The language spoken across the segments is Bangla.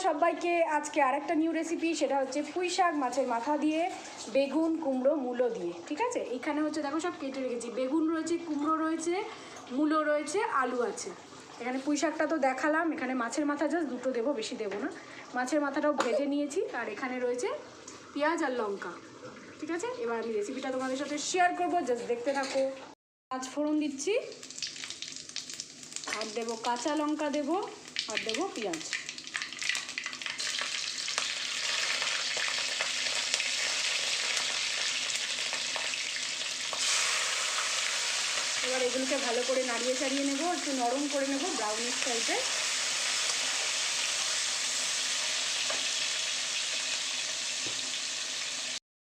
সবাইকে। আজকে আরেকটা নিউ রেসিপি, সেটা হচ্ছে পুঁই শাক মাছের মাথা দিয়ে বেগুন কুমড়ো মূলো দিয়ে। ঠিক আছে, এখানে হচ্ছে দেখো সব কেটে রেখেছি, বেগুন রয়েছে, কুমড়ো রয়েছে, মূলো রয়েছে, আলু আছে। এখানে পুঁই শাকটা তো দেখালাম, এখানে মাছের মাথা জাস্ট দুটো দেবো, বেশি দেবো না। মাছের মাথাটাও ভেজে নিয়েছি, আর এখানে রয়েছে পেঁয়াজ আর লঙ্কা। ঠিক আছে, এবার আমি রেসিপিটা তোমাদের সাথে শেয়ার করবো, জাস্ট দেখতে থাকো। পাঁচ ফোড়ন দিচ্ছি, আর দেবো কাঁচা লঙ্কা দেবো, আর দেবো পেঁয়াজ। এবার এগুলোকে ভালো করে নাড়িয়ে চাড়িয়ে নেবো, একটু নরম করে নেবো ব্রাউনিশ টাইপের।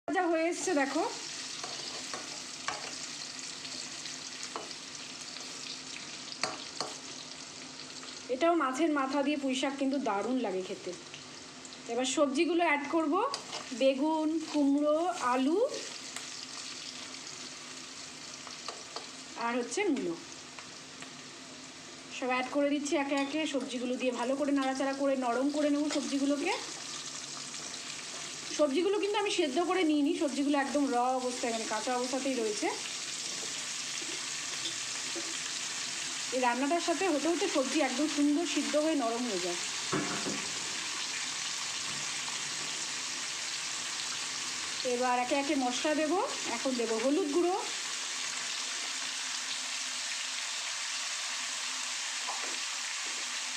যা হয়ে এসছে দেখো, এটাও মাছের মাথা দিয়ে পুঁই শাক কিন্তু দারুণ লাগে খেতে। এবার সবজিগুলো অ্যাড করব, বেগুন, কুমড়ো, আলু আর হচ্ছে মূলো, সব অ্যাড করে দিচ্ছি একে একে। সবজিগুলো দিয়ে ভালো করে নাড়াচাড়া করে নরম করে নেব সবজিগুলোকে। সবজিগুলো কিন্তু আমি সেদ্ধ করে নিইনি, সবজিগুলো একদম র অবস্থায়, মানে কাঁচা অবস্থাতেই রয়েছে। এই রান্নাটার সাথে হতে হতে সবজি একদম সুন্দর সিদ্ধ হয়ে নরম হয়ে যায়। এবার একে একে মশলা দেব। এখন দেব হলুদ গুঁড়ো,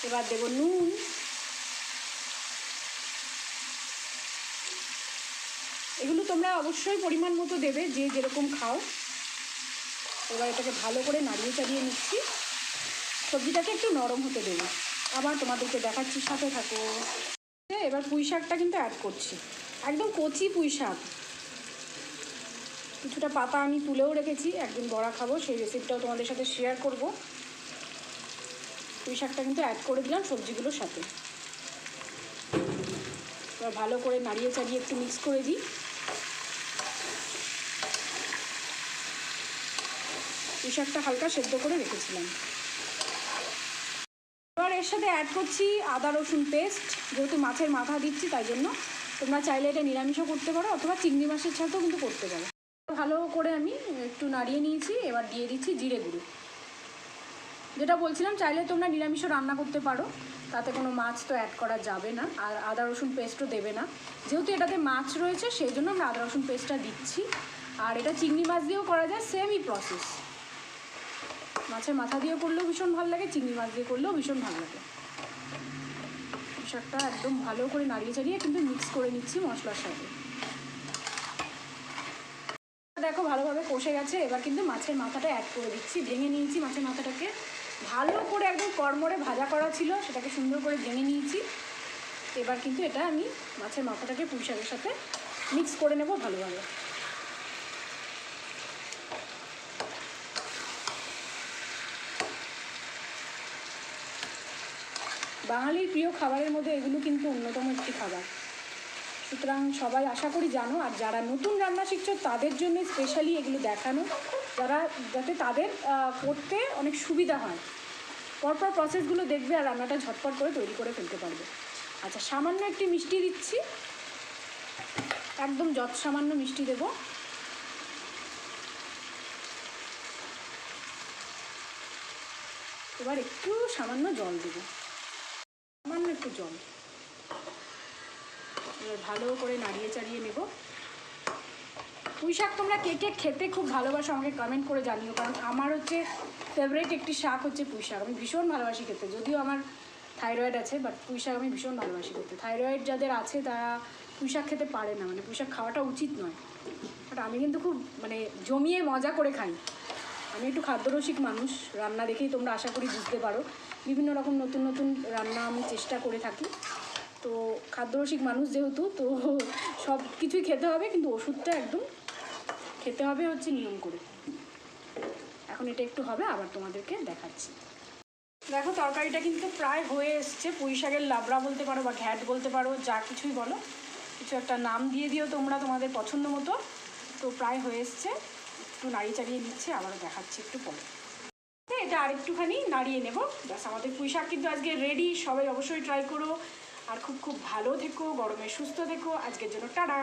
এবার দেব নুন, এগুলো তোমরা অবশ্যই পরিমাণ মতো দেবে, যে যেরকম খাও। এবার এটাকে ভালো করে নাড়িয়ে চাড়িয়ে নিচ্ছি, সবজিটাকে একটু নরম হতে দেবো। আবার তোমাদেরকে দেখাচ্ছি, সাথে থাকো। এবার পুঁই শাকটা কিন্তু অ্যাড করছি, একদম কচি পুঁই শাক। কিছুটা পাতা আমি তুলেও রেখেছি, একদিন বড়া খাবো, সেই রেসিপিটাও তোমাদের সাথে শেয়ার করব। পুঁই শাকটা কিন্তু অ্যাড করে দিলাম সবজিগুলোর সাথে। এবার ভালো করে নাড়িয়ে চাড়িয়ে একটু মিক্স করে দিই। পুঁই শাকটা হালকা সেদ্ধ করে রেখেছিলাম। এবার এর সাথে অ্যাড করছি আদা রসুন পেস্ট, যেহেতু মাছের মাথা দিচ্ছি তাই জন্য। তোমরা চাইলে এটা নিরামিষও করতে পারো, অথবা চিংড়ি মাছের সাথেও কিন্তু করতে পারো। ভালো করে আমি একটু নাড়িয়ে নিয়েছি, এবার দিয়ে দিচ্ছি জিরে গুঁড়ো। যেটা বলছিলাম, চাইলে তোমরা নিরামিষও রান্না করতে পারো, তাতে কোনো মাছ তো অ্যাড করা যাবে না, আর আদা রসুন পেস্টও দেবে না। যেহেতু এটাতে মাছ রয়েছে সেই জন্য আমরা আদা রসুন পেস্টটা দিচ্ছি। আর এটা চিংড়ি মাছ দিয়েও করা যায়, সেমই প্রসেস। মাছের মাথা দিয়েও করলেও ভীষণ ভালো লাগে, চিংড়ি মাছ দিয়ে করলেও ভীষণ ভালো লাগে। শাকটা একদম ভালো করে নাড়িয়ে চাড়িয়ে কিন্তু মিক্স করে নিচ্ছি মশলার সাথে। দেখো ভালোভাবে কষে গেছে, এবার কিন্তু মাছের মাথাটা অ্যাড করে দিচ্ছি। ভেঙে নিয়েছি মাছের মাথাটাকে, ভালো করে একদম কড়মড়ে ভাজা করা ছিল, সেটাকে সুন্দর করে ভেঙে নিয়েছি। এবার কিন্তু এটা আমি মাছের মাথাটাকে পুঁই শাকের সাথে মিক্স করে নেব ভালোভাবে। বাঙালির প্রিয় খাবারের মধ্যে এগুলো কিন্তু অন্যতম একটি খাবার, সুতরাং সবাই আশা করি জানো। আর যারা নতুন রান্না শিখছো তাদের জন্য স্পেশালি এগুলো দেখানো, যাতে তাদের করতে অনেক সুবিধা হয়। পরপর প্রসেসগুলো দেখবে আর রান্নাটা ঝটপট করে তৈরি করে ফেলতে পারবে। আচ্ছা, সামান্য একটি মিষ্টি দিচ্ছি, একদম যত সামান্য মিষ্টি দেব। এবার একটু সামান্য জল দেব, সামান্য একটু জল। এবার ভালো করে নাড়িয়ে চাড়িয়ে নেব। পুঁই শাক তোমরা কে কে খেতে খুব ভালোবাসো আমাকে কমেন্ট করে জানিও, কারণ আমার হচ্ছে ফেভারিট একটি শাক হচ্ছে পুঁই শাক। আমি ভীষণ ভালোবাসি খেতে, যদিও আমার থাইরয়েড আছে, বাট পুঁই শাক আমি ভীষণ ভালোবাসি খেতে। থাইরয়েড যাদের আছে তারা পুঁই শাক খেতে পারে না, মানে পুঁই শাক খাওয়াটা উচিত নয়। বাট আমি কিন্তু খুব জমিয়ে মজা করে খাই। আমি একটু খাদ্যরসিক মানুষ, রান্না দেখেই তোমরা আশা করি বুঝতে পারো। বিভিন্ন রকম নতুন নতুন রান্না আমি চেষ্টা করে থাকি। তো খাদ্যরসিক মানুষ যেহেতু, তো সব কিছুই খেতে হবে, কিন্তু ওষুধটা একদম খেতে হবে হচ্ছে নিয়ম করে। এখন এটা একটু হবে, আবার তোমাদেরকে দেখাচ্ছি। দেখো তরকারিটা কিন্তু প্রায় হয়ে এসছে। পুঁই শাকের লাবড়া বলতে পারো বা ঘ্যাট বলতে পারো, যা কিছুই বলো, কিছু একটা নাম দিয়ে দিও তোমরা তোমাদের পছন্দ মতো। তো প্রায় হয়ে এসছে, একটু নাড়িয়ে চাড়িয়ে নিচ্ছে, আবারও দেখাচ্ছি একটু পরে। এটা আরেকটুখানি নাড়িয়ে নেব, ব্যাস আমাদের পুঁই শাক কিন্তু আজকে রেডি। সবাই অবশ্যই ট্রাই করো। আর খুব খুব ভালো থেকো, গরমে সুস্থ থেকো। আজকের জন্য টাটা।